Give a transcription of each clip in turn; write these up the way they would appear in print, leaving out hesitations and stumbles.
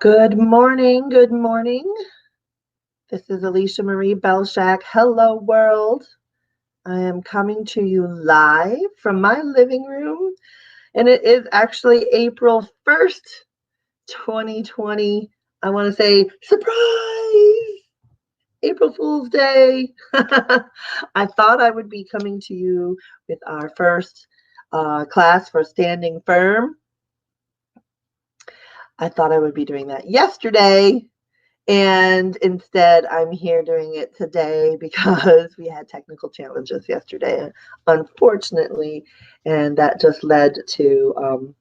Good morning. Good morning. This is Alicia Marie Belshack. Hello, world. I am coming to you live from my living room, and it is actually April 1st, 2020. I want to say surprise! April Fool's Day. I thought I would be coming to you with our first class for Standing Firm. I thought I would be doing that yesterday. And instead, I'm here doing it today because we had technical challenges yesterday, unfortunately, and that just led to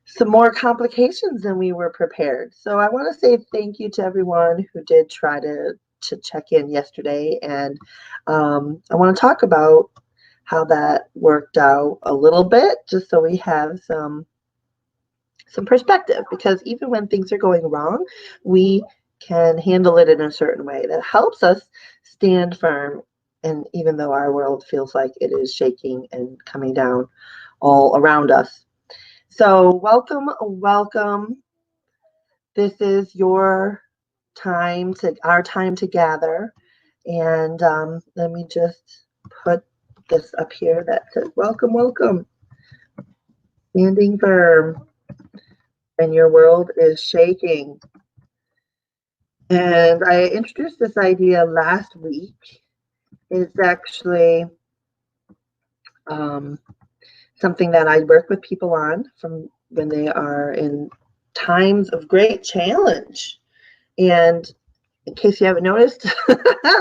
some more complications than we were prepared. So I want to say thank you to everyone who did try to check in yesterday, and I want to talk about how that worked out a little bit, just so we have some perspective, because even when things are going wrong, we can handle it in a certain way that helps us stand firm. And even though our world feels like it is shaking and coming down all around us. So welcome. This is your our time to gather. And let me just put this up here that says, welcome. Standing firm when your world is shaking. And I introduced this idea last week. It's actually something that I work with people on from when they are in times of great challenge. And in case you haven't noticed,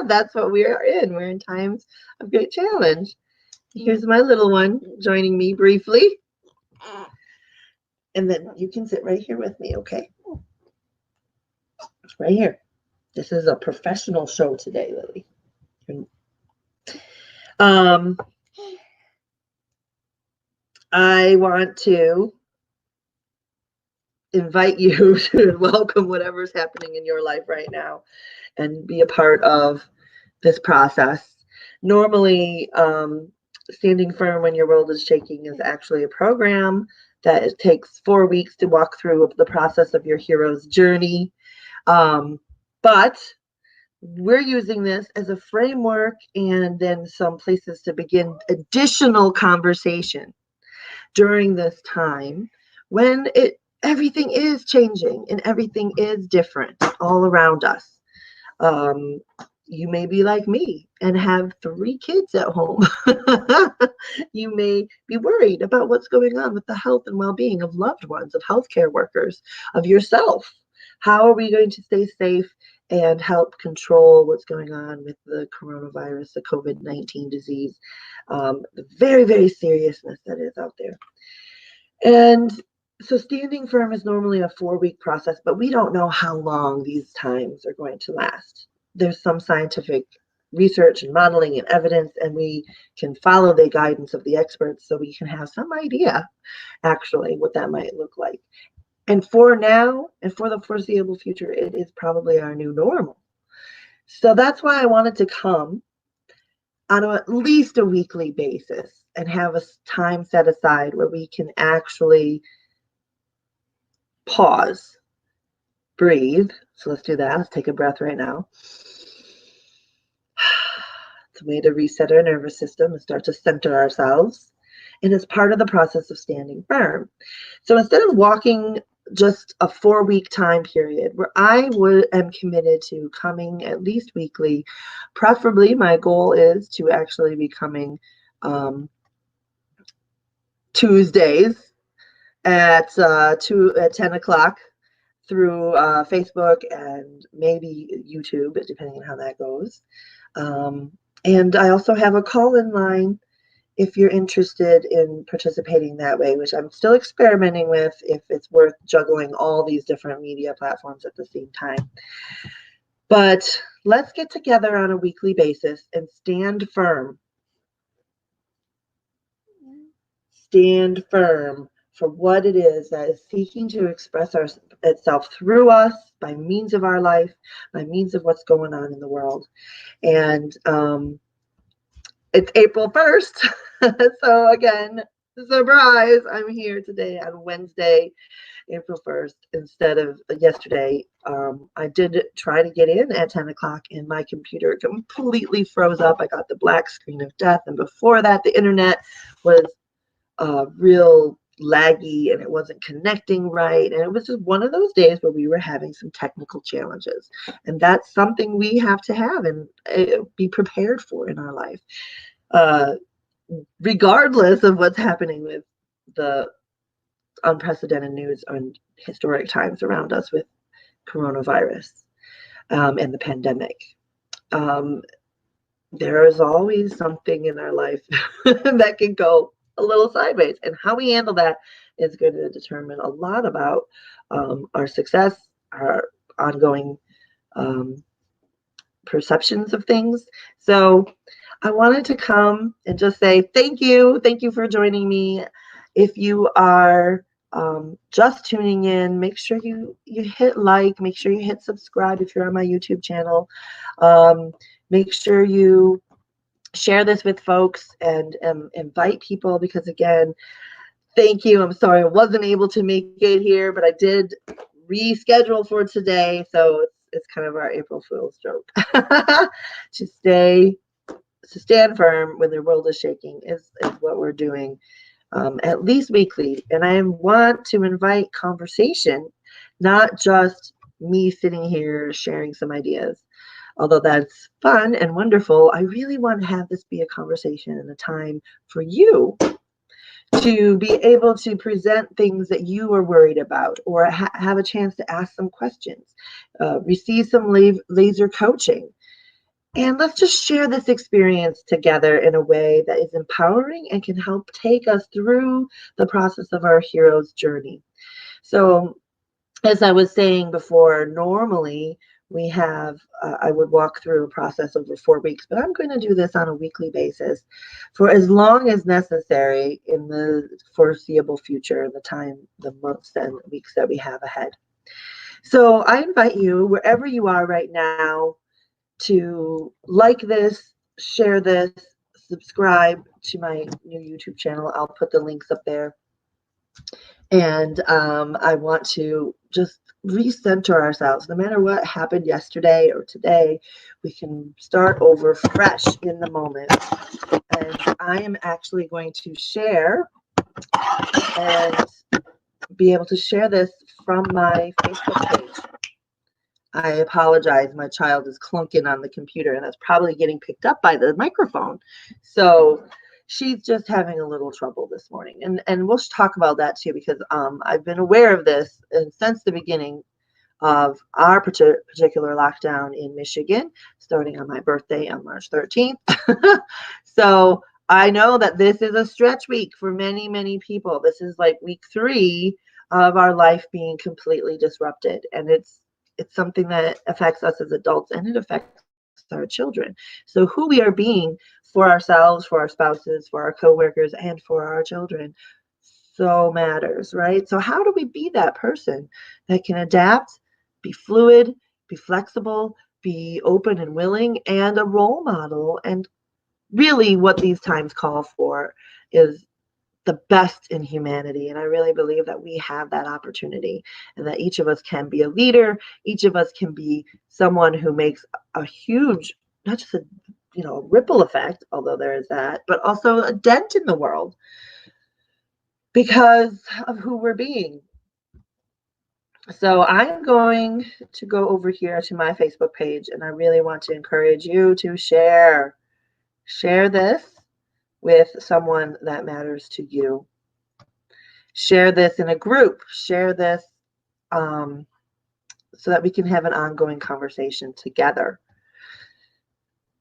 that's what we are in. We're in times of great challenge. Here's my little one joining me briefly. And then you can sit right here with me, okay? Right here. This is a professional show today, Lily. I want to invite you to welcome whatever's happening in your life right now and be a part of this process. Normally, Standing Firm When Your World is Shaking is actually a program that it takes 4 weeks to walk through the process of your hero's journey. But we're using this as a framework and then some places to begin additional conversation during this time when everything is changing and everything is different all around us. You may be like me and have 3 kids at home. You may be worried about what's going on with the health and well-being of loved ones, of healthcare workers, of yourself. How are we going to stay safe and help control what's going on with the coronavirus, the COVID-19 disease, the very, very seriousness that is out there. And so Standing Firm is normally a 4-week process, but we don't know how long these times are going to last. There's some scientific research and modeling and evidence, and we can follow the guidance of the experts so we can have some idea actually what that might look like. And for now and for the foreseeable future, it is probably our new normal. So that's why I wanted to come on at least a weekly basis and have a time set aside where we can actually pause, breathe. So let's do that. Let's take a breath right now. It's a way to reset our nervous system and start to center ourselves. And it's part of the process of standing firm. So instead of walking just a 4-week time period where I am committed to coming at least weekly, preferably my goal is to actually be coming Tuesdays at 10 o'clock through Facebook and maybe YouTube, depending on how that goes. And I also have a call-in line if you're interested in participating that way, which I'm still experimenting with, if it's worth juggling all these different media platforms at the same time. But let's get together on a weekly basis and stand firm. Stand firm for what it is that is seeking to express itself through us by means of our life, by means of what's going on in the world. And it's April 1st. So again, Surprise! I'm here today on Wednesday, April 1st, instead of yesterday. I did try to get in at 10 o'clock and my computer completely froze up. I got the black screen of death. And before that, the internet was real laggy and it wasn't connecting right. And it was just one of those days where we were having some technical challenges. And that's something we have to have and be prepared for in our life. Regardless of what's happening with the unprecedented news and historic times around us with coronavirus and the pandemic. Um, there is always something in our life that can go a little sideways, and how we handle that is going to determine a lot about our success, our ongoing perceptions of things. So I wanted to come and just say thank you. Thank you for joining me. If you are just tuning in, make sure you hit like, make sure you hit subscribe if you're on my YouTube channel. Make sure you share this with folks and invite people, because again, thank you. I'm sorry I wasn't able to make it here, but I did reschedule for today. So it's kind of our April Fool's joke to stand firm when the world is shaking is what we're doing at least weekly. And I want to invite conversation, not just me sitting here sharing some ideas. Although that's fun and wonderful, I really want to have this be a conversation and a time for you to be able to present things that you are worried about, or have a chance to ask some questions, receive some laser coaching. And let's just share this experience together in a way that is empowering and can help take us through the process of our hero's journey. So, as I was saying before, normally we have, I would walk through a process over 4 weeks, but I'm going to do this on a weekly basis for as long as necessary in the foreseeable future, the months and weeks that we have ahead. So I invite you, wherever you are right now, to like this, share this, subscribe to my new YouTube channel. I'll put the links up there. And I want to just recenter ourselves. No matter what happened yesterday or today, we can start over fresh in the moment. And I am actually going to share and be able to share this from my Facebook page. I apologize. My child is clunking on the computer, and that's probably getting picked up by the microphone. So she's just having a little trouble this morning. And we'll talk about that too, because I've been aware of this since the beginning of our particular lockdown in Michigan, starting on my birthday on March 13th. So I know that this is a stretch week for many, many people. This is like week 3 of our life being completely disrupted. And it's something that affects us as adults, and it affects our children. So who we are being for ourselves, for our spouses, for our coworkers, and for our children so matters, right? So how do we be that person that can adapt, be fluid, be flexible, be open and willing, and a role model? And really what these times call for is the best in humanity. And I really believe that we have that opportunity, and that each of us can be a leader. Each of us can be someone who makes a huge, not just a ripple effect, although there is that, but also a dent in the world because of who we're being. So I'm going to go over here to my Facebook page, and I really want to encourage you to share this with someone that matters to you. Share this in a group. Share this so that we can have an ongoing conversation together.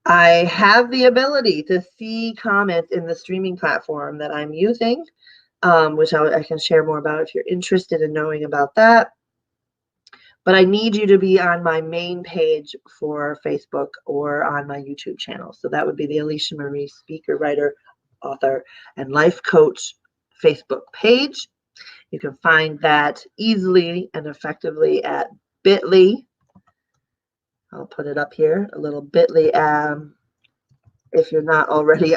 I have the ability to see comments in the streaming platform that I'm using, which I can share more about if you're interested in knowing about that. But I need you to be on my main page for Facebook or on my YouTube channel. So that would be the Alicia Marie Speaker, Writer, Author, and Life Coach Facebook page. You can find that easily and effectively at bit.ly. I'll put it up here, a little bit.ly. If you're not already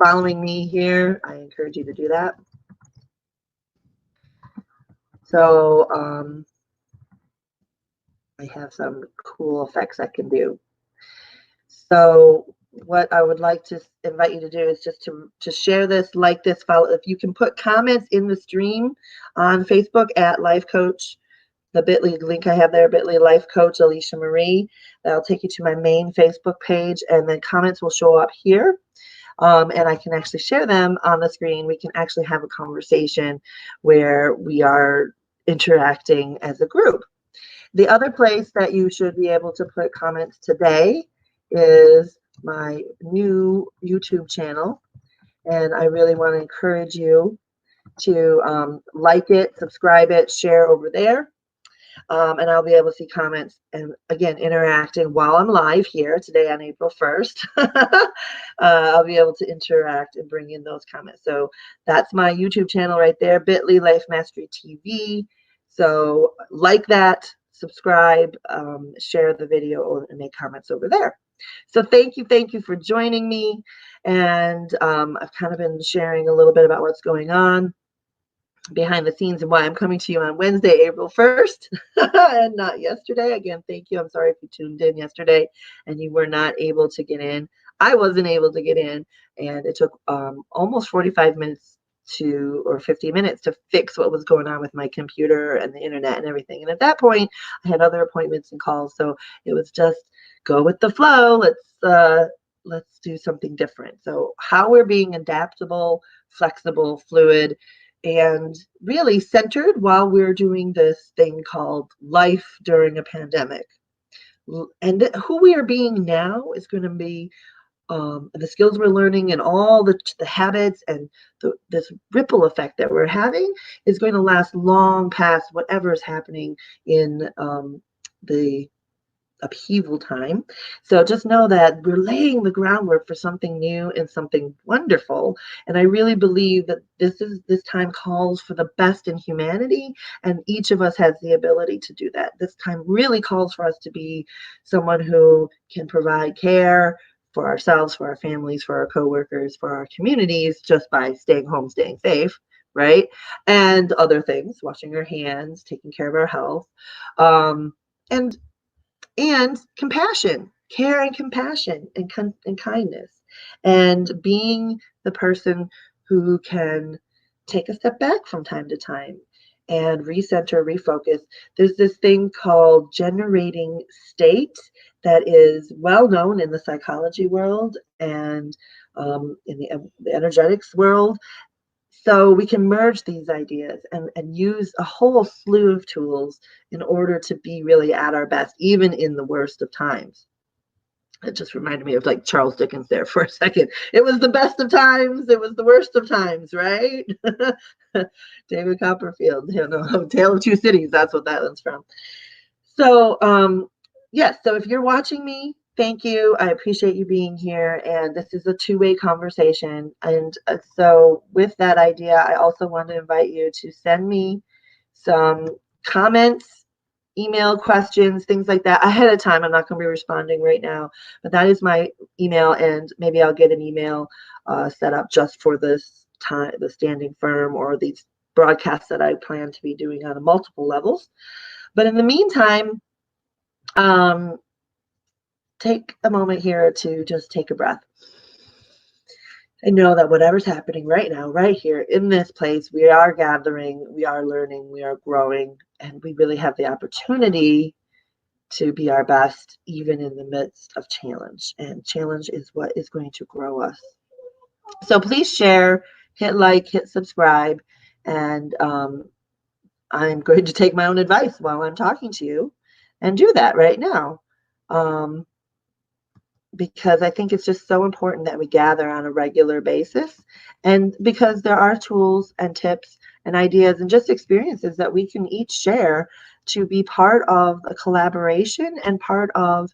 following me here, I encourage you to do that. So I have some cool effects I can do. So what I would like to invite you to do is just to share this, like this, follow. If you can put comments in the stream on Facebook at Life Coach, the bit.ly link I have there, bit.ly Life Coach Alicia Marie. That'll take you to my main Facebook page, and then comments will show up here. And I can actually share them on the screen. We can actually have a conversation where we are interacting as a group. The other place that you should be able to put comments today is my new YouTube channel. And I really want to encourage you to like it, subscribe it, share over there. And I'll be able to see comments and, again, interacting while I'm live here today on April 1st. I'll be able to interact and bring in those comments. So that's my YouTube channel right there, bit.ly Life Mastery TV. So like that, subscribe, share the video, and make comments over there. So thank you for joining me. And I've kind of been sharing a little bit about what's going on behind the scenes and why I'm coming to you on Wednesday, April 1st, and not yesterday. Again, thank you. I'm sorry if you tuned in yesterday and you were not able to get in. I wasn't able to get in, and it took almost 45 minutes or 50 minutes to fix what was going on with my computer and the internet and everything. And at that point, I had other appointments and calls, so it was just go with the flow. Let's do something different. So how we're being adaptable, flexible, fluid, and really centered while we're doing this thing called life during a pandemic. And who we are being now is going to be the skills we're learning and all the habits and this ripple effect that we're having is going to last long past whatever is happening in the upheaval time. So just know that we're laying the groundwork for something new and something wonderful. And I really believe that this time calls for the best in humanity, and each of us has the ability to do that. This time really calls for us to be someone who can provide care for ourselves, for our families, for our coworkers, for our communities, just by staying home, staying safe, right? And other things, washing our hands, taking care of our health, and compassion, care and compassion and kindness, and being the person who can take a step back from time to time and recenter, refocus. There's this thing called generating state that is well known in the psychology world and in the energetics world. So we can merge these ideas and use a whole slew of tools in order to be really at our best, even in the worst of times. It just reminded me of like Charles Dickens there for a second. It was the best of times. It was the worst of times, right? David Copperfield, Tale of Two Cities. That's what that one's from. So, yes, so if you're watching me, thank you. I appreciate you being here. And this is a two-way conversation. And so with that idea, I also want to invite you to send me some comments, email questions, things like that ahead of time. I'm not going to be responding right now, but that is my email. And maybe I'll get an email set up just for this time, the standing firm or these broadcasts that I plan to be doing on multiple levels. But in the meantime, take a moment here to just take a breath. I know that whatever's happening right now, right here in this place, we are gathering, we are learning, we are growing, and we really have the opportunity to be our best, even in the midst of challenge. And challenge is what is going to grow us. So please share, hit like, hit subscribe, and I'm going to take my own advice while I'm talking to you and do that right now. Because I think it's just so important that we gather on a regular basis, and because there are tools and tips and ideas and just experiences that we can each share to be part of a collaboration and part of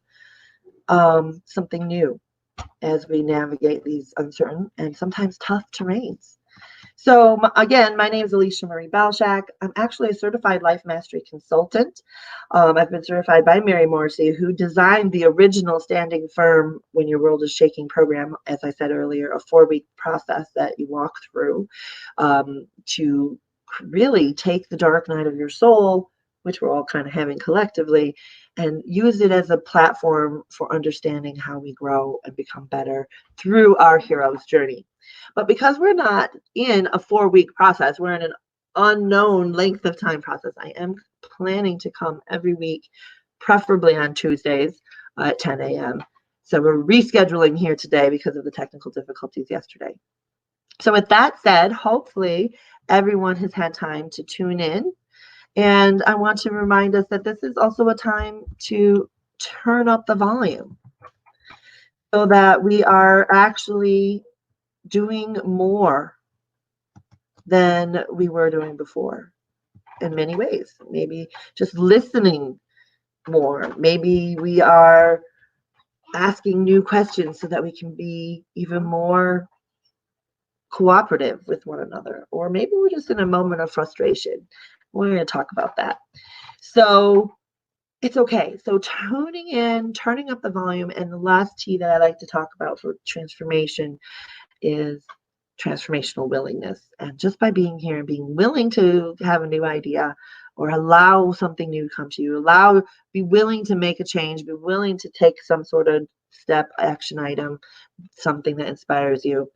something new as we navigate these uncertain and sometimes tough terrains. So again, my name is Alicia Marie Balshak. I'm actually a certified life mastery consultant. I've been certified by Mary Morrissey, who designed the original Standing Firm When Your World is Shaking program, as I said earlier, a 4-week process that you walk through to really take the dark night of your soul, which we're all kind of having collectively, and use it as a platform for understanding how we grow and become better through our hero's journey. But because we're not in a 4-week process, we're in an unknown length of time process. I am planning to come every week, preferably on Tuesdays at 10 a.m. So we're rescheduling here today because of the technical difficulties yesterday. So with that said, hopefully everyone has had time to tune in. And I want to remind us that this is also a time to turn up the volume so that we are actually doing more than we were doing before in many ways. Maybe just listening more. Maybe we are asking new questions so that we can be even more cooperative with one another. Or maybe we're just in a moment of frustration. We're going to talk about that. So it's okay. So tuning in, turning up the volume, and the last T that I like to talk about for transformation is transformational willingness. And just by being here and being willing to have a new idea or allow something new to come to you, be willing to make a change, be willing to take some sort of step, action item, something that inspires you,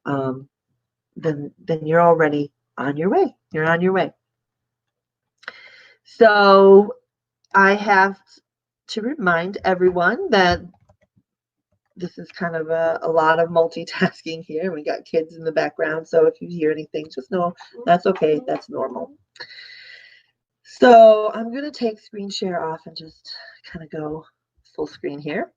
then you're already on your way. You're on your way. So I have to remind everyone that this is kind of a lot of multitasking here. We got kids in the background, so if you hear anything, just know that's okay. That's normal. So I'm going to take screen share off and just kind of go full screen here.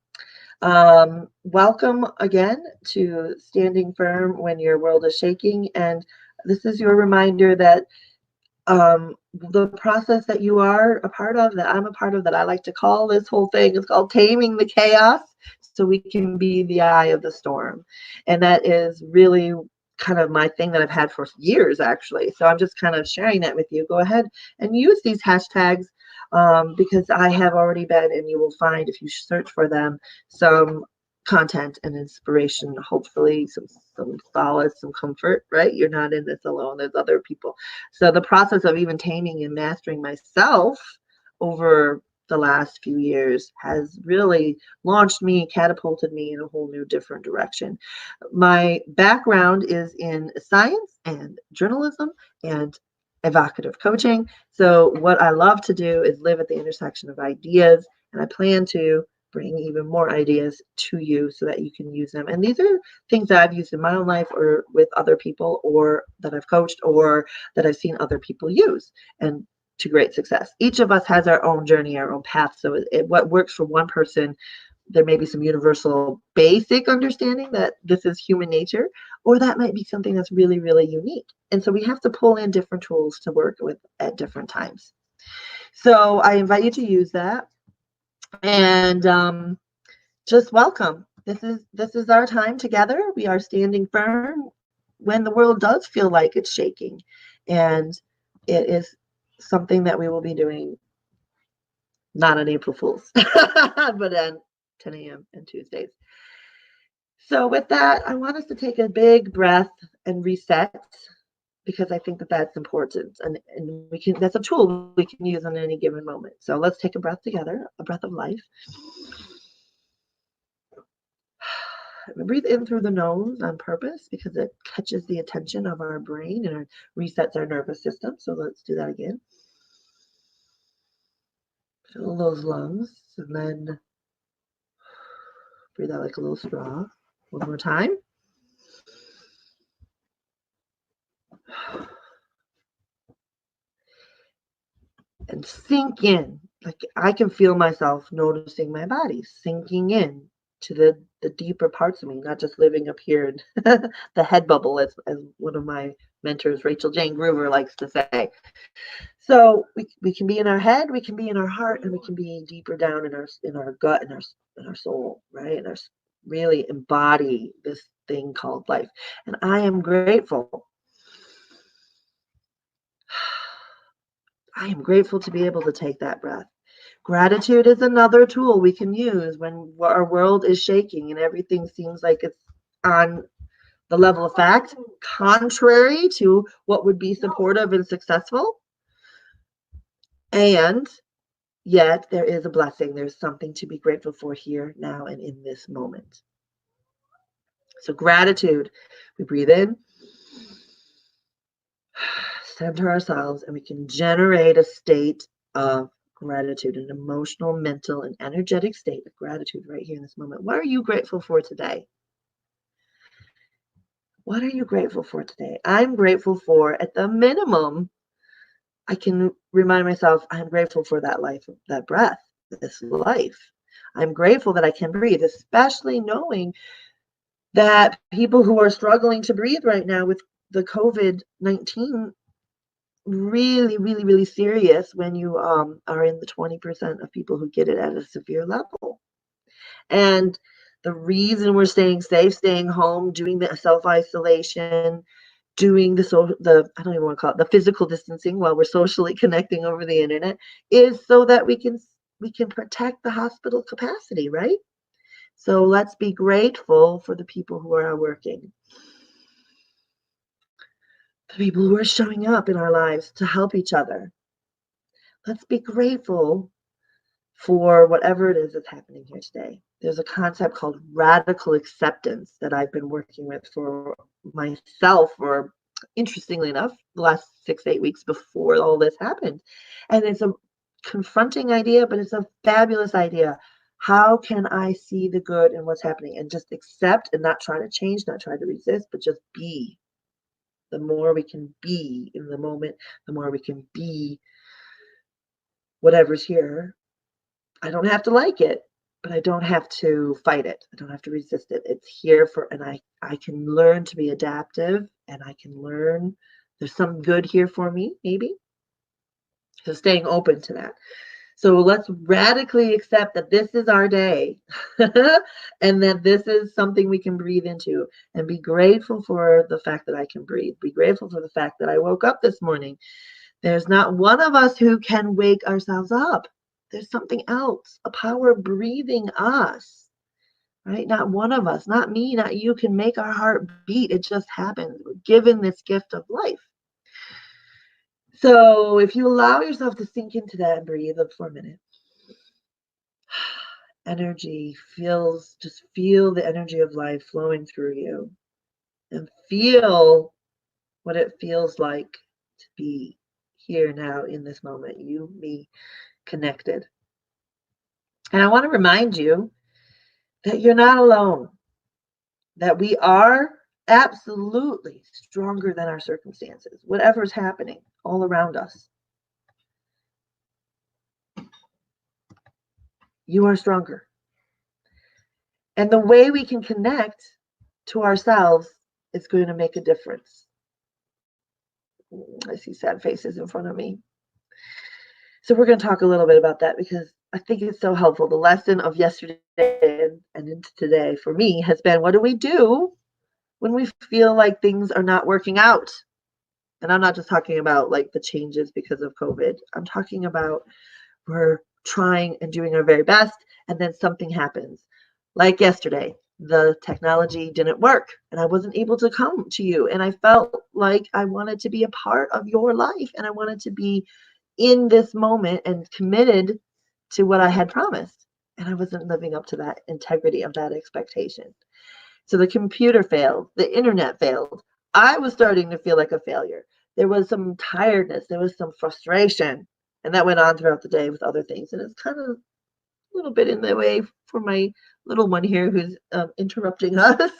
Welcome again to Standing Firm When Your World is Shaking. And this is your reminder that the process that you are a part of, that I'm a part of, that I like to call this whole thing, is called taming the chaos so we can be the eye of the storm. And that is really kind of my thing that I've had for years, actually. So I'm just kind of sharing that with you. Go ahead and use these hashtags because I have already been, and you will find if you search for them, some content and inspiration, hopefully some solace, some comfort, right? You're not in this alone. There's other people. So the process of even taming and mastering myself over the last few years has really launched me, catapulted me in a whole new different direction. My background is in science and journalism and evocative coaching. So what I love to do is live at the intersection of ideas, and I plan to bring even more ideas to you so that you can use them. And these are things that I've used in my own life or with other people, or that I've coached, or that I've seen other people use, and to great success. Each of us has our own journey, our own path. So what works for one person, there may be some universal basic understanding that this is human nature, or that might be something that's really, really unique. And so we have to pull in different tools to work with at different times. So I invite you to use that. And just welcome. This is our time together. We are standing firm when the world does feel like it's shaking, and it is something that we will be doing not on April Fool's, but on 10 a.m. and Tuesdays. So with that, I want us to take a big breath and reset, because I think that that's important, and we can, that's a tool we can use on any given moment. So let's take a breath together, a breath of life. Breathe in through the nose on purpose because it catches the attention of our brain and resets our nervous system. So let's do that again. Fill those lungs and then breathe out like a little straw. One more time. And sink in. Like I can feel myself noticing my body sinking in to the deeper parts of me, not just living up here in the head bubble, as one of my mentors, Rachel Jane Groover, likes to say. So we can be in our head, we can be in our heart, and we can be deeper down in our gut and our soul, right? And really embody this thing called life. And I am grateful. I am grateful to be able to take that breath. Gratitude is another tool we can use when our world is shaking and everything seems like it's on the level of fact, contrary to what would be supportive and successful. And yet there is a blessing. There's something to be grateful for here, now, and in this moment. So gratitude, we breathe in, center ourselves, and we can generate a state of gratitude, an emotional, mental, and energetic state of gratitude right here in this moment. What are you grateful for today? What are you grateful for today? I'm grateful for, at the minimum, I can remind myself I'm grateful for that life, that breath, this life. I'm grateful that I can breathe, especially knowing that people who are struggling to breathe right now with the COVID-19, really, really, really serious when you are in the 20% of people who get it at a severe level. And the reason we're staying safe, staying home, doing the self-isolation, doing the I don't even want to call it the physical distancing while we're socially connecting over the internet, is so that we can protect the hospital capacity, right? So let's be grateful for the people who are working, the people who are showing up in our lives to help each other. Let's be grateful for whatever it is that's happening here today. There's a concept called radical acceptance that I've been working with for myself for, interestingly enough, the last 6 to 8 weeks before all this happened. And it's a confronting idea, but it's a fabulous idea. How can I see the good in what's happening and just accept and not try to change, not try to resist, but just be? The more we can be in the moment, the more we can be whatever's here. I don't have to like it, but I don't have to fight it. I don't have to resist it. It's here and I can learn to be adaptive, and I can learn there's some good here for me, maybe. So staying open to that. So let's radically accept that this is our day and that this is something we can breathe into, and be grateful for the fact that I can breathe. Be grateful for the fact that I woke up this morning. There's not one of us who can wake ourselves up. There's something else, a power breathing us, right? Not one of us, not me, not you, can make our heart beat. It just happens. We're given this gift of life. So if you allow yourself to sink into that and breathe for a minute, energy just feel the energy of life flowing through you, and feel what it feels like to be here now in this moment, you, me, connected. And I want to remind you that you're not alone, that we are absolutely stronger than our circumstances, whatever's happening all around us. You are stronger. And the way we can connect to ourselves is going to make a difference. I see sad faces in front of me. So we're going to talk a little bit about that, because I think it's so helpful. The lesson of yesterday and into today for me has been, what do we do when we feel like things are not working out? And I'm not just talking about like the changes because of COVID. I'm talking about we're trying and doing our very best, and then something happens. Like yesterday, the technology didn't work and I wasn't able to come to you. And I felt like I wanted to be a part of your life, and I wanted to be in this moment and committed to what I had promised. And I wasn't living up to that integrity of that expectation. So the computer failed, the internet failed. I was starting to feel like a failure. There was some tiredness, there was some frustration, and that went on throughout the day with other things. And it's kind of a little bit in the way for my little one here who's interrupting us,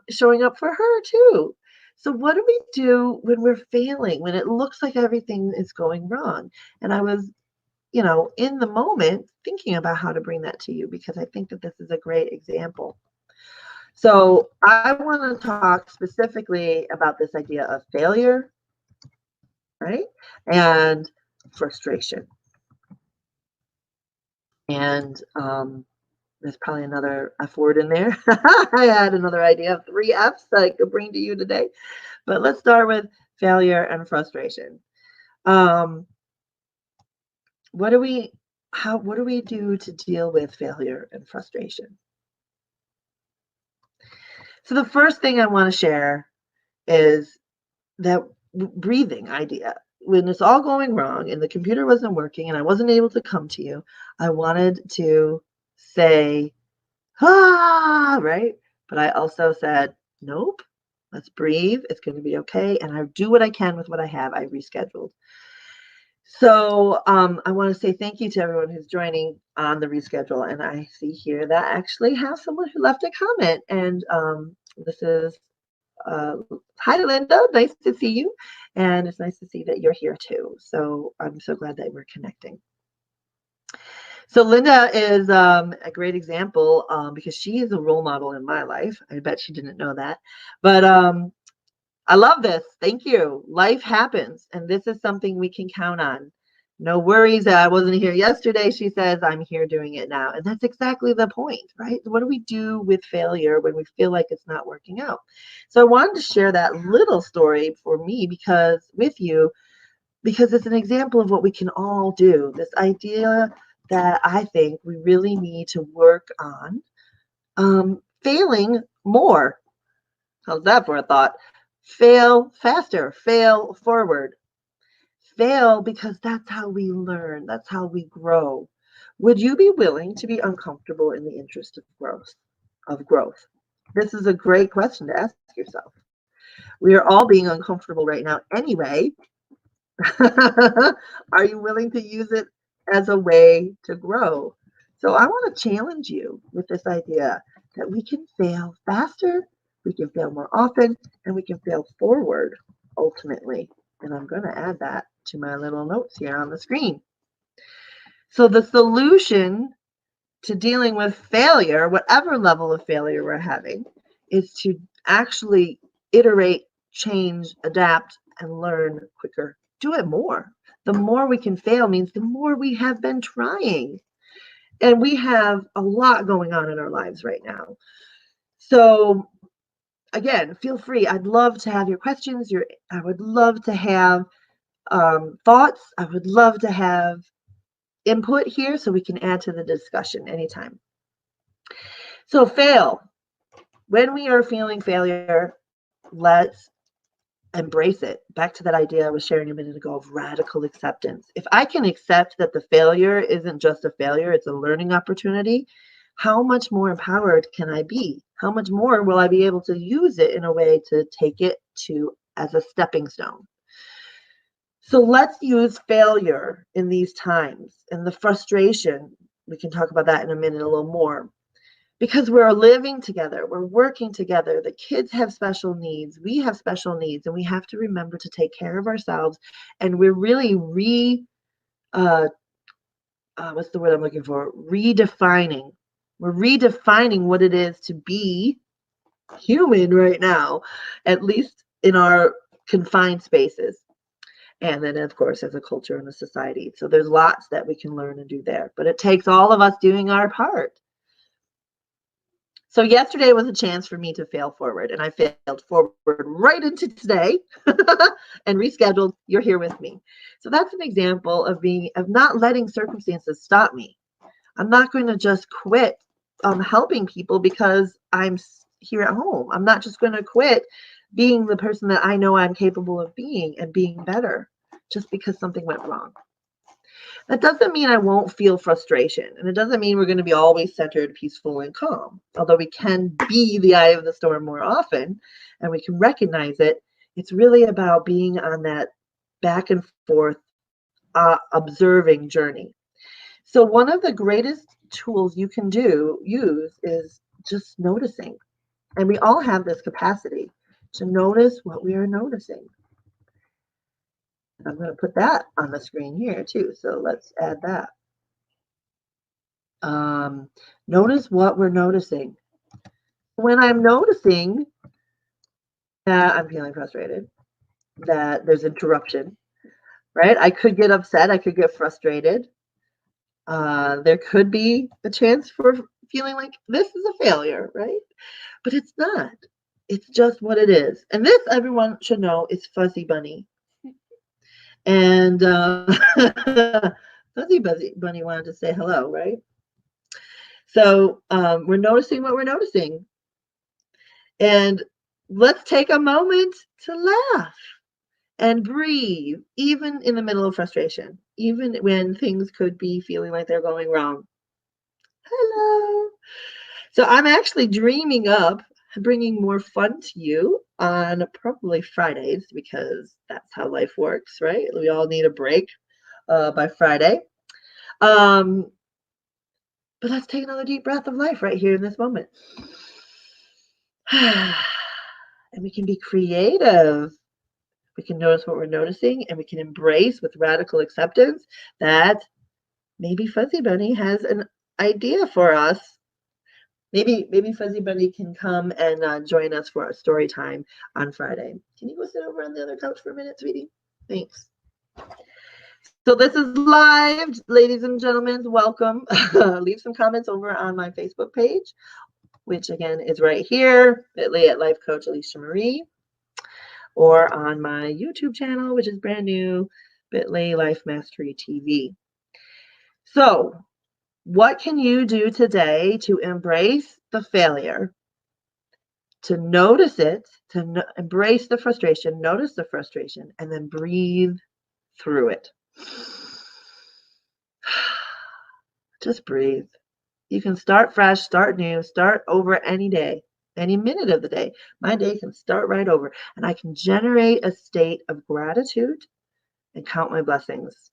showing up for her too. So what do we do when we're failing, when it looks like everything is going wrong? And I was, in the moment thinking about how to bring that to you, because I think that this is a great example. So I want to talk specifically about this idea of failure, right? And frustration. And there's probably another F word in there. I had another idea of 3 Fs that I could bring to you today. But let's start with failure and frustration. What do we do to deal with failure and frustration? So the first thing I want to share is that breathing idea. When it's all going wrong and the computer wasn't working and I wasn't able to come to you, I wanted to say, ah, right? But I also said, nope, let's breathe. It's going to be okay. And I do what I can with what I have. I rescheduled. So I want to say thank you to everyone who's joining on the reschedule. And I see here that I actually have someone who left a comment. And this is hi, Linda. Nice to see you. And it's nice to see that you're here too. So I'm so glad that we're connecting. So Linda is a great example because she is a role model in my life. I bet she didn't know that. But I love this. Thank you. Life happens, and this is something we can count on. No worries that I wasn't here yesterday. She says, I'm here doing it now. And that's exactly the point, right? What do we do with failure when we feel like it's not working out? So I wanted to share that little story for me because with you, because it's an example of what we can all do. This idea that I think we really need to work on failing more. How's that for a thought? Fail faster, fail forward. Fail because that's how we learn, that's how we grow. Would you be willing to be uncomfortable in the interest of growth? This is a great question to ask yourself. We are all being uncomfortable right now anyway. Are you willing to use it as a way to grow? So I want to challenge you with this idea that we can fail faster, we can fail more often, and we can fail forward ultimately. And I'm going to add that to my little notes here on the screen. So the solution to dealing with failure, whatever level of failure we're having, is to actually iterate, change, adapt, and learn quicker. Do it more. The more we can fail means the more we have been trying. And we have a lot going on in our lives right now. So again, feel free. I'd love to have your questions. I would love to have thoughts. I would love to have input here so we can add to the discussion anytime. So fail. When we are feeling failure, let's embrace it. Back to that idea I was sharing a minute ago of radical acceptance. If I can accept that the failure isn't just a failure, it's a learning opportunity, how much more empowered can I be? How much more will I be able to use it in a way to take it to as a stepping stone? So let's use failure in these times and the frustration. We can talk about that in a minute a little more. Because we're living together, we're working together. The kids have special needs, we have special needs, and we have to remember to take care of ourselves. And we're really what's the word I'm looking for? Redefining. We're redefining what it is to be human right now, at least in our confined spaces. And then, of course, as a culture and a society. So there's lots that we can learn and do there. But it takes all of us doing our part. So yesterday was a chance for me to fail forward, and I failed forward right into today and rescheduled. You're here with me. So that's an example of not letting circumstances stop me. I'm not going to just quit helping people because I'm here at home. I'm not just going to quit being the person that I know I'm capable of being and being better just because something went wrong. That doesn't mean I won't feel frustration, and it doesn't mean we're going to be always centered, peaceful, and calm. Although we can be the eye of the storm more often, and we can recognize it, it's really about being on that back and forth observing journey. So one of the greatest tools you can use is just noticing. And we all have this capacity to notice what we are noticing. I'm going to put that on the screen here too. So let's add that. Notice what we're noticing. When I'm noticing that I'm feeling frustrated, that there's interruption, right? I could get upset. I could get frustrated. There could be a chance for feeling like this is a failure, right? But it's not. It's just what it is. And this, everyone should know, is Fuzzy Bunny. And Fuzzy Bunny wanted to say hello, right? So we're noticing what we're noticing. And let's take a moment to laugh and breathe, even in the middle of frustration, even when things could be feeling like they're going wrong. Hello. So I'm actually dreaming up bringing more fun to you on probably Fridays because that's how life works, right? We all need a break by Friday. Um, but let's take another deep breath of life right here in this moment. And we can be creative. We can notice what we're noticing and we can embrace with radical acceptance that maybe Fuzzy Bunny has an idea for us. Maybe Fuzzy Bunny can come and join us for our story time on Friday. Can you go sit over on the other couch for a minute, sweetie? Thanks. So this is live, ladies and gentlemen. Welcome. Leave some comments over on my Facebook page, which again is right here, bit.ly at Life Coach Alicia Marie, or on my YouTube channel, which is brand new, bit.ly Life Mastery TV. So what can you do today to embrace the failure, to notice it, to embrace the frustration, notice the frustration, and then breathe through it? Just breathe. You can start fresh, start new, start over any day, any minute of the day. My day can start right over, and I can generate a state of gratitude and count my blessings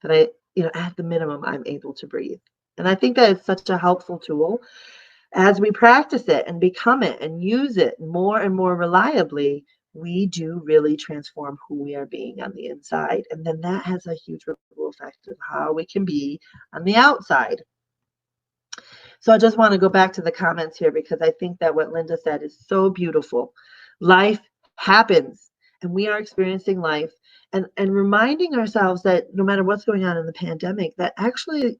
that at the minimum, I'm able to breathe. And I think that it's such a helpful tool. As we practice it and become it and use it more and more reliably, we do really transform who we are being on the inside. And then that has a huge ripple effect of how we can be on the outside. So I just want to go back to the comments here because I think that what Linda said is so beautiful. Life happens and we are experiencing life and reminding ourselves that no matter what's going on in the pandemic, that actually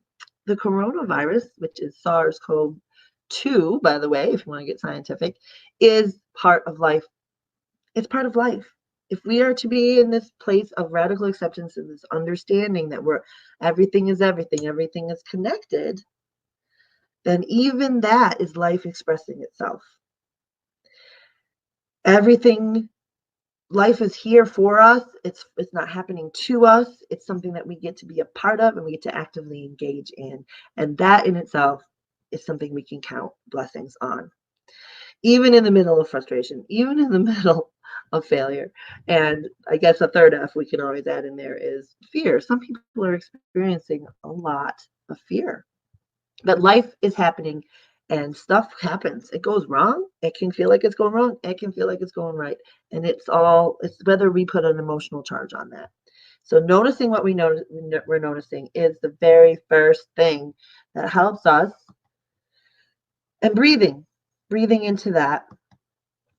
the coronavirus, which is SARS-CoV-2, by the way, if you want to get scientific, is part of life. It's part of life. If we are to be in this place of radical acceptance and this understanding that everything is connected, then even that is life expressing itself. Life is here for us. It's not happening to us. It's something that we get to be a part of and we get to actively engage in. And that in itself is something we can count blessings on. Even in the middle of frustration, even in the middle of failure. And I guess a third F we can always add in there is fear. Some people are experiencing a lot of fear. But life is happening and stuff happens. It goes wrong. It can feel like it's going wrong. It can feel like it's going right. And it's whether we put an emotional charge on that. So noticing what we're noticing is the very first thing that helps us. And breathing into that.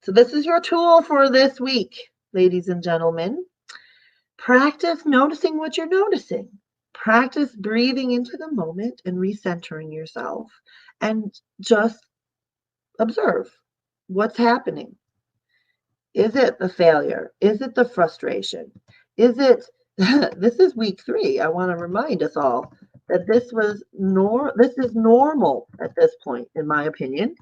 So this is your tool for this week, ladies and gentlemen. Practice noticing what you're noticing. Practice breathing into the moment and recentering yourself and just observe what's happening. Is it the failure? Is it the frustration? Is it, this is week 3. I want to remind us all that this is normal at this point, in my opinion,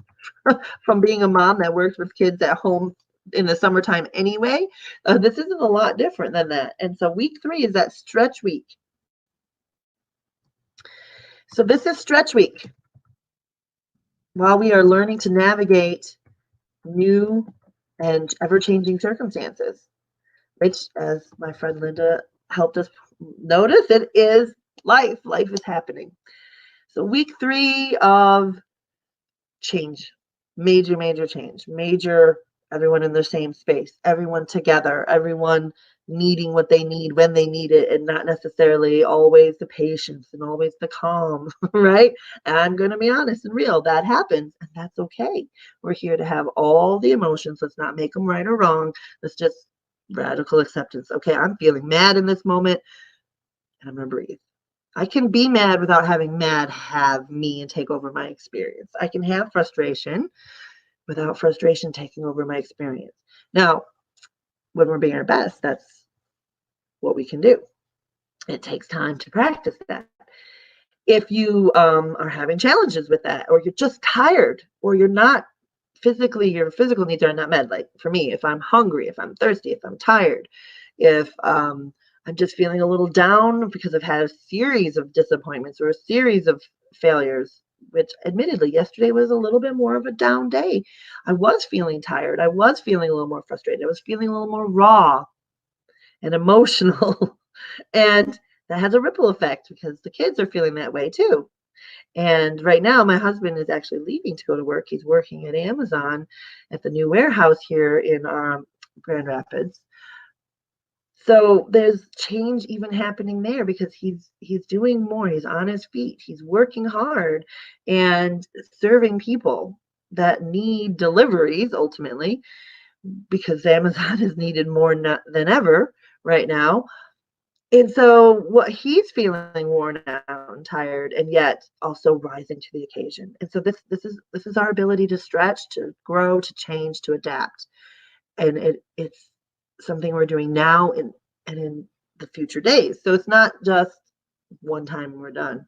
from being a mom that works with kids at home in the summertime anyway. This isn't a lot different than that. And so week 3 is that stretch week. So this is stretch week. While we are learning to navigate new and ever-changing circumstances, which, as my friend Linda helped us notice, it is life. Life is happening. So week 3 of change, major change, everyone in the same space, everyone together, everyone needing what they need when they need it, and not necessarily always the patience and always the calm, right? And I'm going to be honest and real, that happens, and that's okay. We're here to have all the emotions. Let's not make them right or wrong. Let's just radical acceptance. Okay, I'm feeling mad in this moment, and I'm going to breathe. I can be mad without having mad have me and take over my experience. I can have frustration without frustration taking over my experience. Now, when we're being our best, that's what we can do. It takes time to practice that. If you are having challenges with that, or you're just tired, or you're not physically your physical needs are not met. Like for me, if I'm hungry, if I'm thirsty, if I'm tired, if I'm just feeling a little down because I've had a series of disappointments or a series of failures, which admittedly yesterday was a little bit more of a down day. I was feeling tired. I was feeling a little more frustrated. I was feeling a little more raw and emotional. And that has a ripple effect because the kids are feeling that way too. And right now, my husband is actually leaving to go to work. He's working at Amazon at the new warehouse here in Grand Rapids. So there's change even happening there because he's doing more. He's on his feet. He's working hard and serving people that need deliveries ultimately because Amazon is needed more than ever right now. And so what he's feeling worn out and tired and yet also rising to the occasion. And so this is our ability to stretch, to grow, to change, to adapt. And it's something we're doing now and in the future days. So it's not just one time and we're done.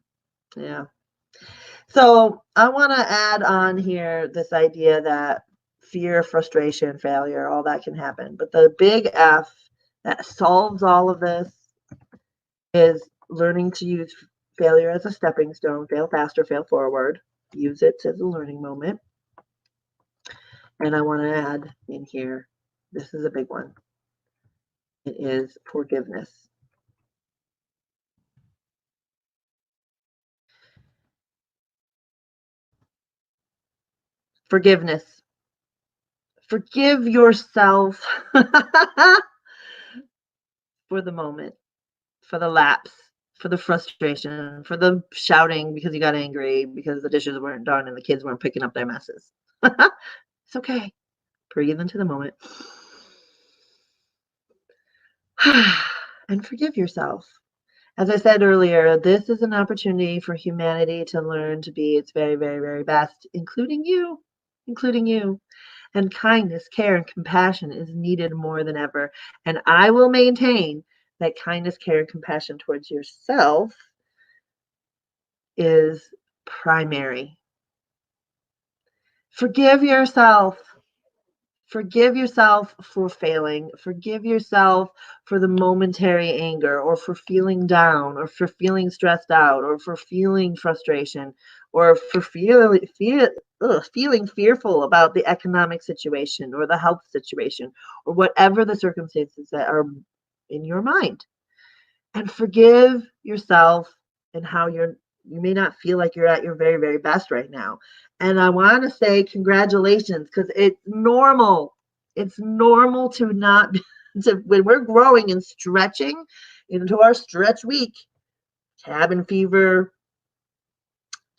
Yeah. So I want to add on here this idea that fear, frustration, failure, all that can happen. But the big F that solves all of this is learning to use failure as a stepping stone, fail faster, fail forward, use it as a learning moment. And I want to add in here, this is a big one. It is forgiveness. Forgiveness. Forgive yourself for the moment, for the lapse, for the frustration, for the shouting because you got angry because the dishes weren't done and the kids weren't picking up their messes. It's okay. Breathe into the moment and forgive yourself. As I said earlier, this is an opportunity for humanity to learn to be its very, very, very best, including you, including you. And kindness, care, and compassion is needed more than ever. And I will maintain that kindness, care, and compassion towards yourself is primary. Forgive yourself. Forgive yourself for failing. Forgive yourself for the momentary anger or for feeling down or for feeling stressed out or for feeling frustration or for feeling fearful about the economic situation or the health situation or whatever the circumstances that are in your mind. And forgive yourself and how you may not feel like you're at your very, very best right now. And I want to say congratulations because it's normal. It's normal to not to when we're growing and stretching into our stretch week, cabin fever,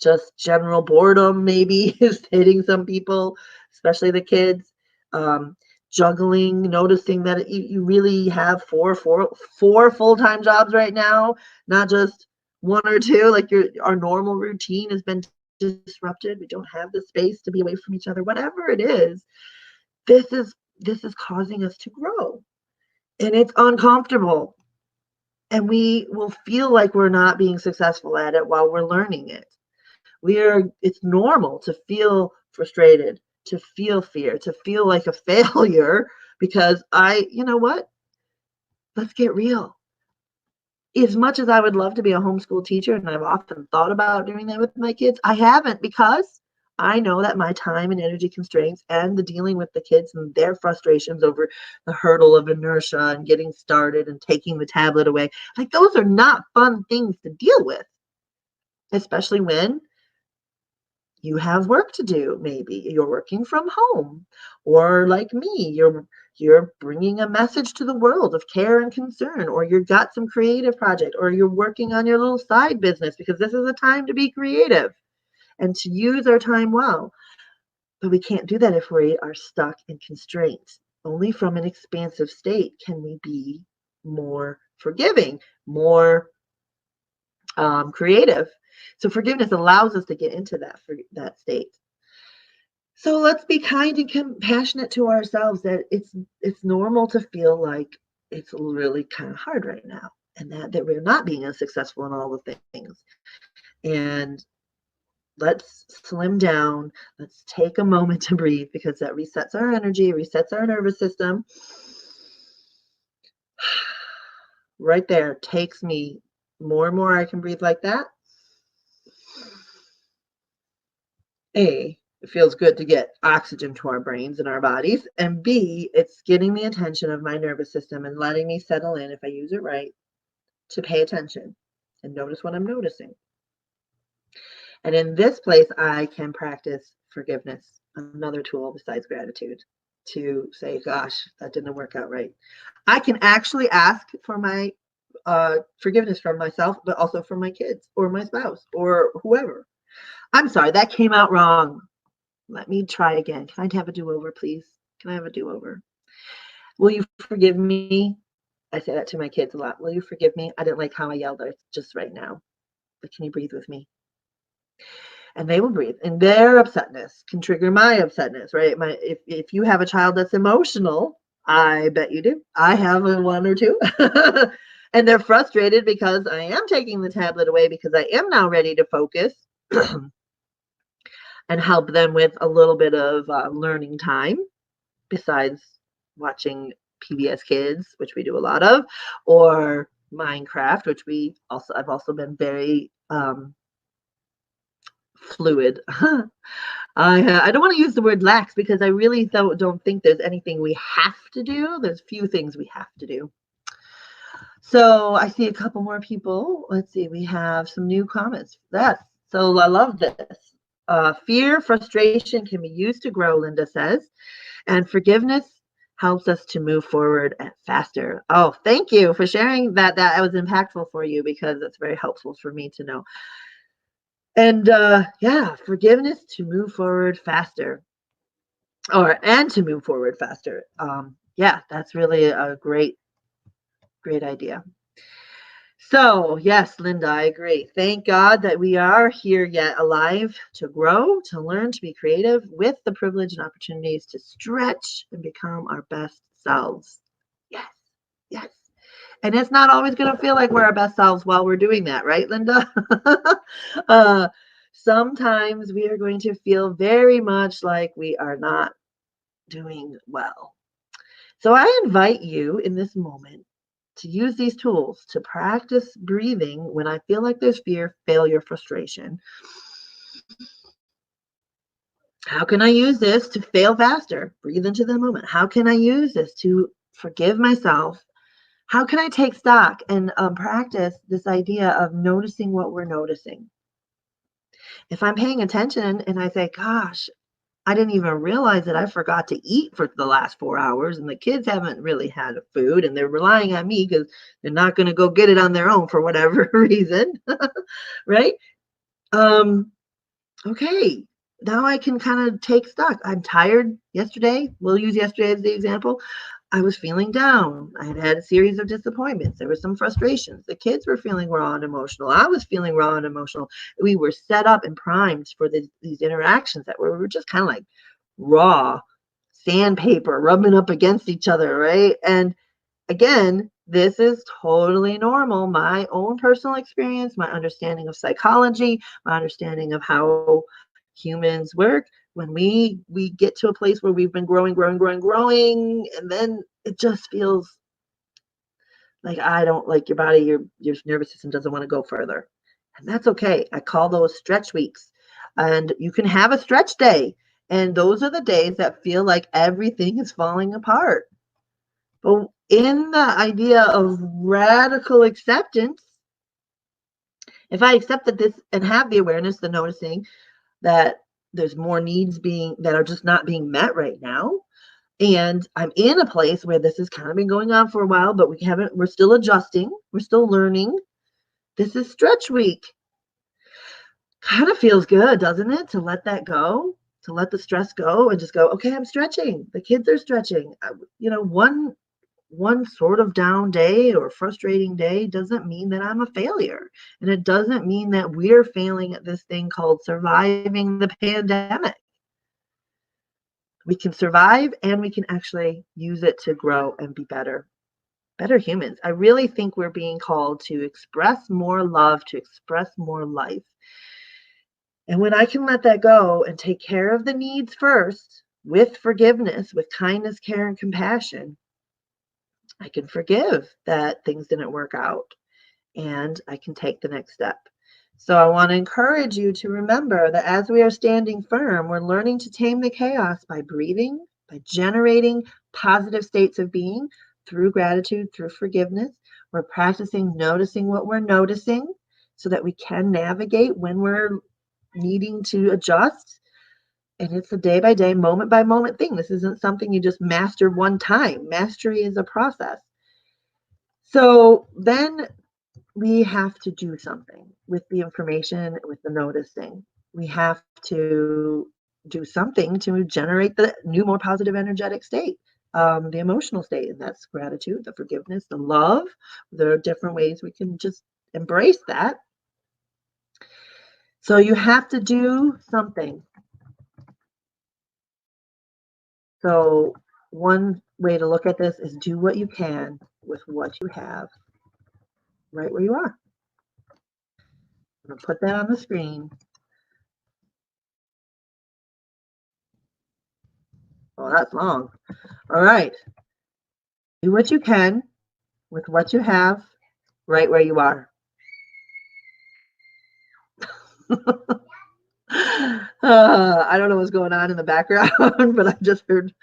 just general boredom maybe is hitting some people, especially the kids. Um, Juggling, noticing that you really have four full-time jobs right now, not just one or two. Like our normal routine has been disrupted. We don't have the space to be away from each other. Whatever it is, this is causing us to grow, and it's uncomfortable. And we will feel like we're not being successful at it while we're learning it. It's normal to feel frustrated, to feel fear, to feel like a failure because you know what? Let's get real. As much as I would love to be a homeschool teacher, and I've often thought about doing that with my kids, I haven't because I know that my time and energy constraints and the dealing with the kids and their frustrations over the hurdle of inertia and getting started and taking the tablet away, like those are not fun things to deal with, especially when you have work to do. Maybe you're working from home, or like me, you're bringing a message to the world of care and concern, or you've got some creative project, or you're working on your little side business because this is a time to be creative and to use our time well. But we can't do that if we are stuck in constraints. Only from an expansive state can we be more forgiving, more creative. So forgiveness allows us to get into that state. So let's be kind and compassionate to ourselves that it's normal to feel like it's really kind of hard right now and that we're not being as successful in all the things. And let's slim down. Let's take a moment to breathe because that resets our energy, resets our nervous system. Right there takes me more and more. I can breathe like that. A, it feels good to get oxygen to our brains and our bodies. And B, it's getting the attention of my nervous system and letting me settle in, if I use it right, to pay attention and notice what I'm noticing. And in this place, I can practice forgiveness, another tool besides gratitude, to say, gosh, that didn't work out right. I can actually ask for my forgiveness from myself, but also from my kids or my spouse or whoever. I'm sorry, that came out wrong. Let me try again. Can I have a do-over, please? Can I have a do-over? Will you forgive me? I say that to my kids a lot. Will you forgive me? I didn't like how I yelled at just right now. But can you breathe with me? And they will breathe. And their upsetness can trigger my upsetness, right? If you have a child that's emotional, I bet you do. I have a one or two. And they're frustrated because I am taking the tablet away because I am now ready to focus and help them with a little bit of learning time besides watching PBS Kids, which we do a lot of, or Minecraft, which I've also been very fluid. I don't want to use the word lax because I really don't think there's anything we have to do. There's few things we have to do. So I see a couple more people. Let's see. We have some new comments. Yes. So I love this. Fear, frustration can be used to grow, Linda says. And forgiveness helps us to move forward faster. Oh, thank you for sharing that. That was impactful for you because it's very helpful for me to know. And yeah, forgiveness to move forward faster, and to move forward faster. Yeah, that's really a great idea. So, yes, Linda, I agree. Thank God that we are here yet alive to grow, to learn, to be creative with the privilege and opportunities to stretch and become our best selves. Yes, yes. And it's not always going to feel like we're our best selves while we're doing that, right, Linda? uh, Sometimes we are going to feel very much like we are not doing well. So I invite you in this moment to use these tools to practice breathing when I feel like there's fear, failure, frustration. How can I use this to fail faster? Breathe into the moment. How can I use this to forgive myself? How can I take stock and practice this idea of noticing what we're noticing? If I'm paying attention and I say, gosh, I didn't even realize that I forgot to eat for the last 4 hours, and the kids haven't really had food, and they're relying on me because they're not going to go get it on their own for whatever reason, right? Okay, now I can kind of take stock. I'm tired yesterday. We'll use yesterday as the example. I was feeling down. I had had a series of disappointments. There were some frustrations. The kids were feeling raw and emotional. I was feeling raw and emotional. We were set up and primed for these interactions that were just kind of like raw sandpaper rubbing up against each other, right? And again, this is totally normal. My own personal experience, my understanding of psychology, my understanding of how humans work. When we get to a place where we've been growing, and then it just feels like I don't like your body, your nervous system doesn't want to go further. And that's okay. I call those stretch weeks. And you can have a stretch day. And those are the days that feel like everything is falling apart. But in the idea of radical acceptance, if I accept that this and have the awareness, the noticing that there's more needs that are just not being met right now, and I'm in a place where this has kind of been going on for a while, but we're still adjusting, we're still learning. This is stretch week. Kind of feels good, doesn't it, to let that go, to let the stress go and just go, okay, I'm stretching. The kids are stretching. One sort of down day or frustrating day doesn't mean that I'm a failure. And it doesn't mean that we're failing at this thing called surviving the pandemic. We can survive and we can actually use it to grow and be better humans. I really think we're being called to express more love, to express more life. And when I can let that go and take care of the needs first with forgiveness, with kindness, care, and compassion, I can forgive that things didn't work out and I can take the next step. So I want to encourage you to remember that as we are standing firm, we're learning to tame the chaos by breathing, by generating positive states of being through gratitude, through forgiveness. We're practicing noticing what we're noticing so that we can navigate when we're needing to adjust. And it's a day by day, moment by moment thing. This isn't something you just master one time. Mastery is a process. So then we have to do something with the information, with the noticing. We have to do something to generate the new, more positive energetic state, the emotional state. And that's gratitude, the forgiveness, the love. There are different ways we can just embrace that. So you have to do something. So one way to look at this is do what you can with what you have right where you are. I'm going to put that on the screen. Oh, that's long. All right. Do what you can with what you have right where you are. I don't know what's going on in the background, but I just heard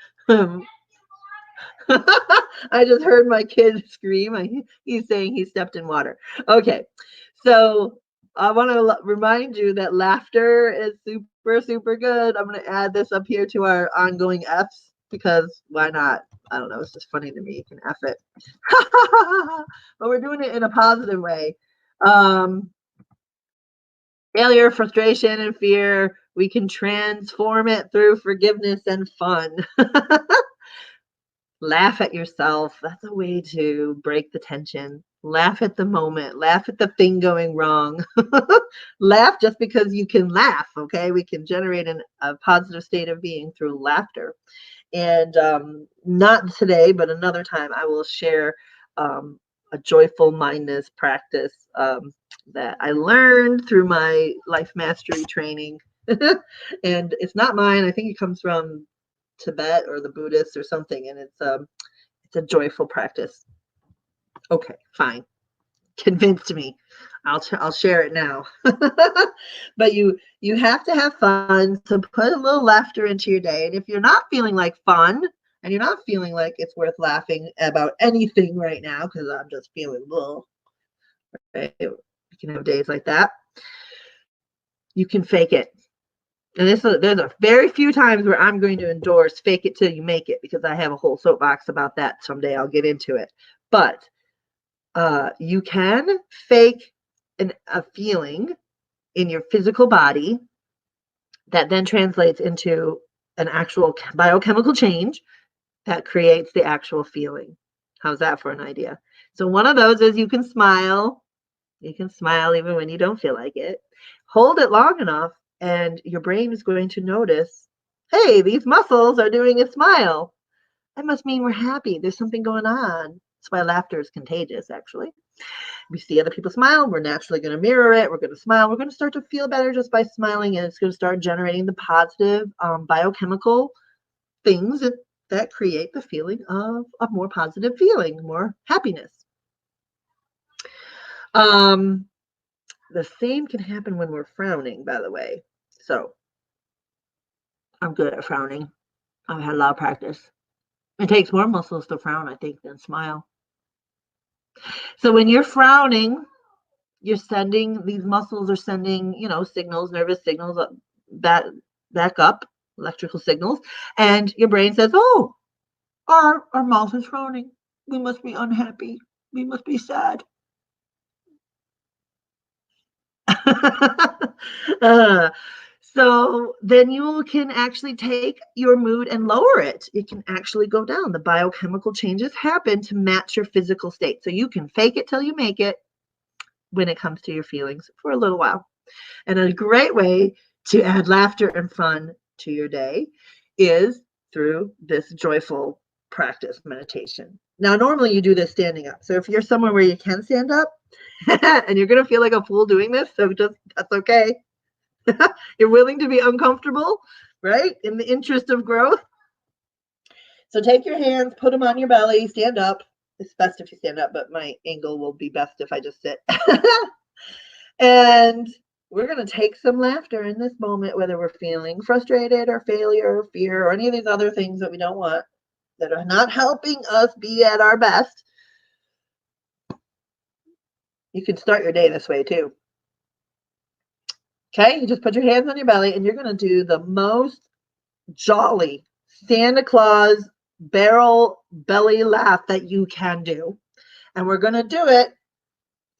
I just heard my kid scream. He's saying he stepped in water. Okay, so I want to remind you that laughter is super, super good. I'm going to add this up here to our ongoing Fs because why not? I don't know. It's just funny to me. You can F it. But we're doing it in a positive way. Failure, frustration, and fear, we can transform it through forgiveness and fun. Laugh at yourself. That's a way to break the tension. Laugh at the moment. Laugh at the thing going wrong. Laugh just because you can laugh, okay? We can generate a positive state of being through laughter. And not today, but another time, I will share a joyful mindness practice that I learned through my life mastery training. And it's not mine. I think it comes from Tibet or the Buddhists or something, and it's a joyful practice. Okay, fine. Convinced me. I'll share it now. But you have to have fun. So put a little laughter into your day. And if you're not feeling like fun and you're not feeling like it's worth laughing about anything right now, because I'm just feeling little, right? You can have days like that. You can fake it. And there's a very few times where I'm going to endorse fake it till you make it because I have a whole soapbox about that. Someday I'll get into it. But you can fake a feeling in your physical body that then translates into an actual biochemical change that creates the actual feeling. How's that for an idea? So one of those is you can smile. You can smile even when you don't feel like it. Hold it long enough and your brain is going to notice, hey, these muscles are doing a smile. That must mean we're happy. There's something going on. That's why laughter is contagious, actually. We see other people smile, we're naturally going to mirror it. We're going to smile. We're going to start to feel better just by smiling, and it's going to start generating the positive biochemical things that create the feeling of a more positive feeling, more happiness. The same can happen when we're frowning, by the way. So I'm good at frowning. I've had a lot of practice. It takes more muscles to frown, I think, than smile. So when you're frowning, you're sending, these muscles are sending, signals, nervous signals back up, electrical signals. And your brain says, oh, our mouth is frowning. We must be unhappy. We must be sad. So then you can actually take your mood and lower it. It can actually go down. The biochemical changes happen to match your physical state. So you can fake it till you make it when it comes to your feelings for a little while. And a great way to add laughter and fun to your day is through this joyful practice meditation. Now, normally you do this standing up. So if you're somewhere where you can stand up and you're going to feel like a fool doing this, so just that's okay. You're willing to be uncomfortable, right? In the interest of growth. So take your hands, put them on your belly, stand up. It's best if you stand up, but my angle will be best if I just sit. And we're going to take some laughter in this moment, whether we're feeling frustrated or failure or fear or any of these other things that we don't want, that are not helping us be at our best. You can start your day this way too. Okay, you just put your hands on your belly and you're going to do the most jolly Santa Claus barrel belly laugh that you can do. And we're going to do it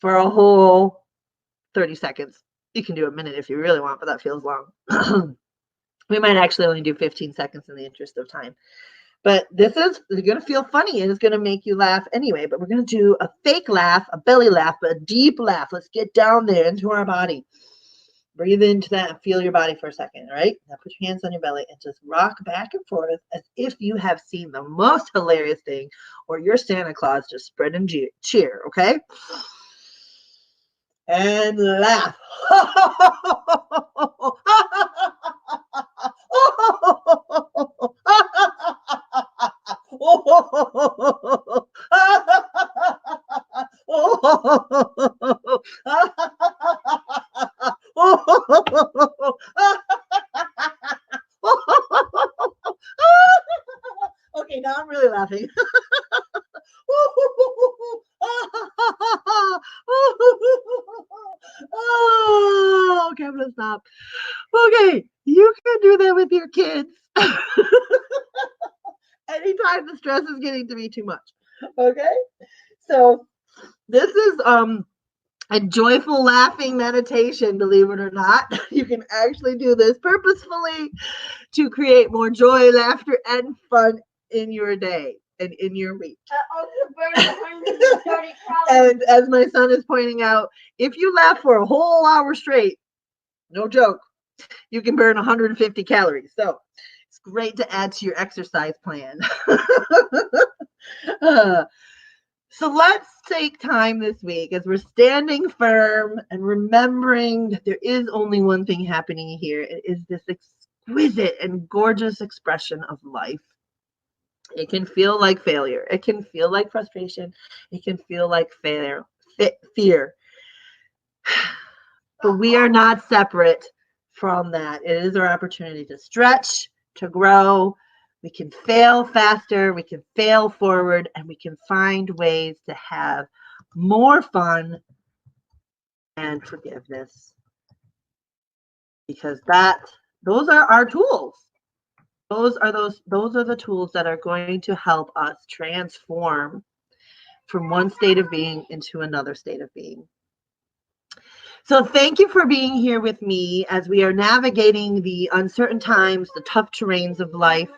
for a whole 30 seconds. You can do a minute if you really want, but that feels long. We might actually only do 15 seconds in the interest of time. But this is going to feel funny and it's going to make you laugh anyway. But we're going to do a fake laugh, a belly laugh, but a deep laugh. Let's get down there into our body. Breathe into that and feel your body for a second, all right? Now put your hands on your belly and just rock back and forth as if you have seen the most hilarious thing or your Santa Claus just spread and cheer, okay? And laugh. Okay, now I'm really laughing. Oh, okay, I'm gonna stop. Okay, you can do that with your kids. Anytime the stress is getting to be too much. Okay, so this is a joyful laughing meditation, believe it or not. You can actually do this purposefully to create more joy, laughter, and fun in your day and in your week. And as my son is pointing out, if you laugh for a whole hour straight, no joke, you can burn 150 calories. So it's great to add to your exercise plan. So let's take time this week as we're standing firm and remembering that there is only one thing happening here. It is this exquisite and gorgeous expression of life. It can feel like failure. It can feel like frustration. It can feel like fear. But we are not separate from that. It is our opportunity to stretch, to grow. We can fail faster, we can fail forward, and we can find ways to have more fun and forgiveness. Because those are our tools. Those are the tools that are going to help us transform from one state of being into another state of being. So thank you for being here with me as we are navigating the uncertain times, the tough terrains of life.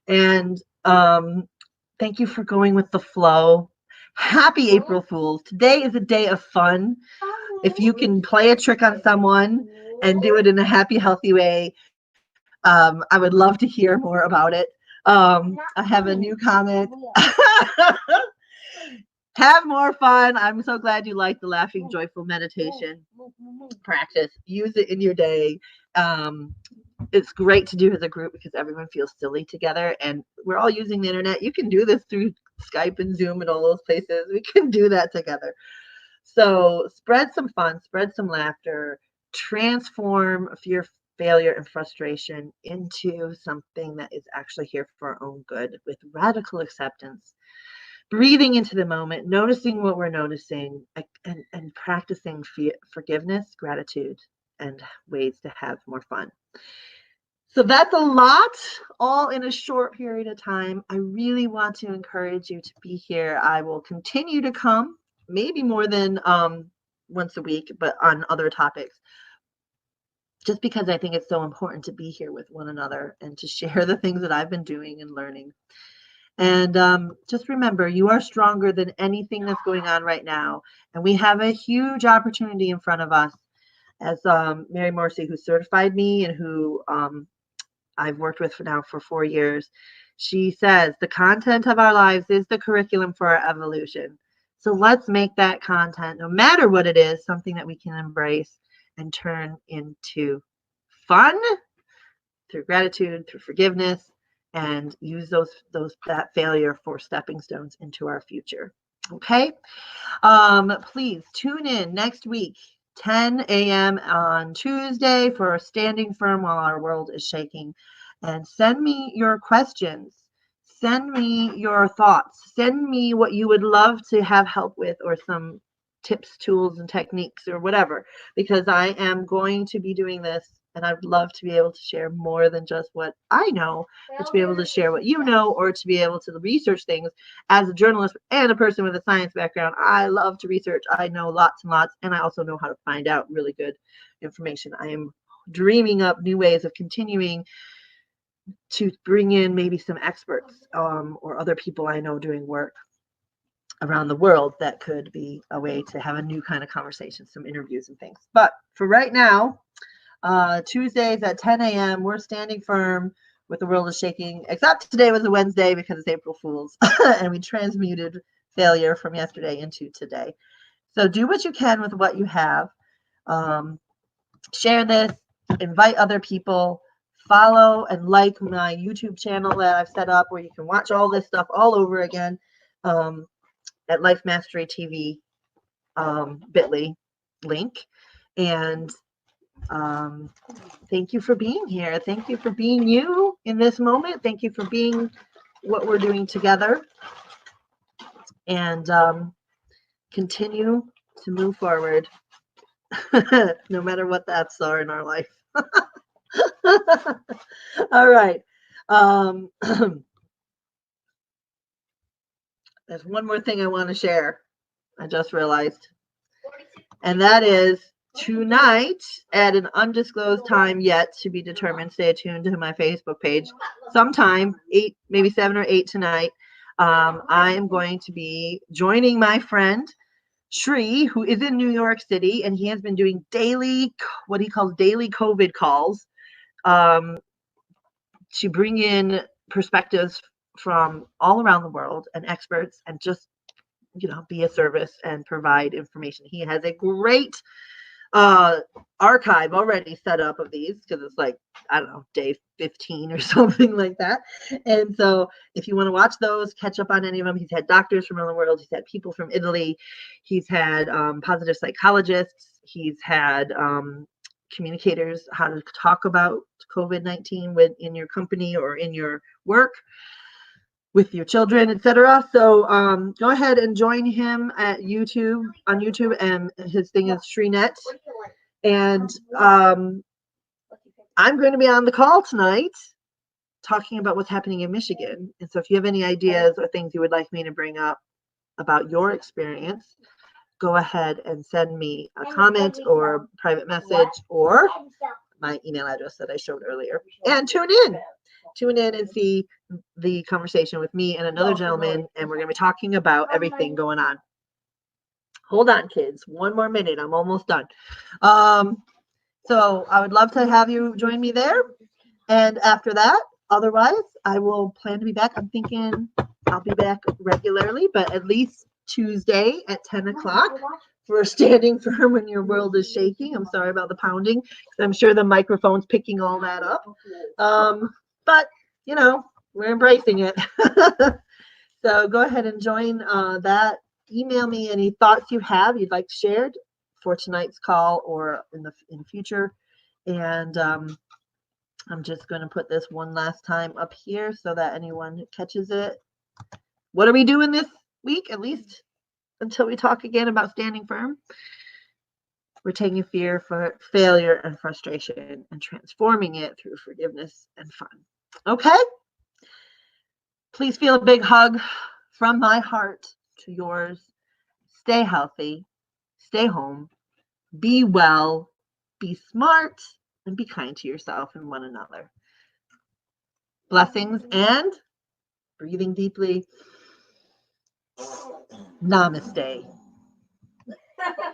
And thank you for going with the flow. Happy April Fools. Today is a day of fun. If you can play a trick on someone and do it in a happy, healthy way, I would love to hear more about it. I have a new comment. Have more fun. I'm so glad you like the laughing, joyful meditation practice. Use it in your day. It's great to do as a group because everyone feels silly together and we're all using the internet. You can do this through Skype and Zoom and all those places. We can do that together. So spread some fun, spread some laughter, transform fear, failure, and frustration into something that is actually here for our own good with radical acceptance. Breathing into the moment, noticing what we're noticing, and practicing forgiveness, gratitude, and ways to have more fun. So that's a lot, all in a short period of time. I really want to encourage you to be here. I will continue to come, maybe more than once a week, but on other topics, just because I think it's so important to be here with one another and to share the things that I've been doing and learning. And just remember, you are stronger than anything that's going on right now. And we have a huge opportunity in front of us. As Mary Morrissey, who certified me and who I've worked with now for 4 years, she says, the content of our lives is the curriculum for our evolution. So let's make that content, no matter what it is, something that we can embrace and turn into fun, through gratitude, through forgiveness, and use that failure for stepping stones into our future. Okay. Please tune in next week, 10 a.m. on Tuesday, for Standing Firm While Our World is Shaking. And send me your questions. Send me your thoughts. Send me what you would love to have help with, or some tips, tools, and techniques, or whatever, because I am going to be doing this, and I'd love to be able to share more than just what I know, but to be able to share what you know, or to be able to research things. As a journalist and a person with a science background, I love to research. I know lots and lots, and I also know how to find out really good information. I am dreaming up new ways of continuing to bring in maybe some experts, or other people I know doing work around the world that could be a way to have a new kind of conversation, some interviews and things. But for right now, Tuesdays at 10 a.m., we're standing firm with The World is Shaking, except today was a Wednesday because it's April Fool's, and we transmuted failure from yesterday into today. So do what you can with what you have. Share this, invite other people, follow and like my YouTube channel that I've set up, where you can watch all this stuff all over again, at Life Mastery TV, bit.ly link. And thank you for being here. Thank you for being you in this moment. Thank you for being what we're doing together. And continue to move forward, no matter what the F's are in our life. All right. There's one more thing I want to share. I just realized. And that is tonight, at an undisclosed time yet to be determined. Stay tuned to my Facebook page. Sometime 8, maybe 7 or 8 tonight, I am going to be joining my friend Shri, who is in New York City, and he has been doing what he calls daily COVID calls, to bring in perspectives from all around the world and experts, and just, be a service and provide information. He has a great archive already set up of these, because it's like, I don't know, day 15 or something like that. And so if you want to watch those, catch up on any of them. He's had doctors from around the world. He's had people from Italy. He's had positive psychologists. He's had communicators, how to talk about COVID-19 in your company or in your work with your children, etc. So go ahead and join him on YouTube, and his thing is Shrinet. And I'm going to be on the call tonight talking about what's happening in Michigan. And so if you have any ideas or things you would like me to bring up about your experience, go ahead and send me a comment or a private message, or my email address that I showed earlier. And tune in and see the conversation with me and another gentleman, and we're going to be talking about everything going on. Hold on, kids. One more minute. I'm almost done. So I would love to have you join me there. And after that, otherwise, I will plan to be back. I'm thinking I'll be back regularly, but at least Tuesday at 10 o'clock for Standing Firm When Your World is Shaking. I'm sorry about the pounding. I'm sure the microphone's picking all that up. But, we're embracing it. So go ahead and join that. Email me any thoughts you have you'd like shared for tonight's call or in the future. And I'm just going to put this one last time up here so that anyone catches it. What are we doing this week, at least until we talk again about Standing Firm? We're taking fear, for failure, and frustration and transforming it through forgiveness and fun. Okay? Please feel a big hug from my heart to yours. Stay healthy. Stay home. Be well. Be smart. And be kind to yourself and one another. Blessings, and breathing deeply. Namaste.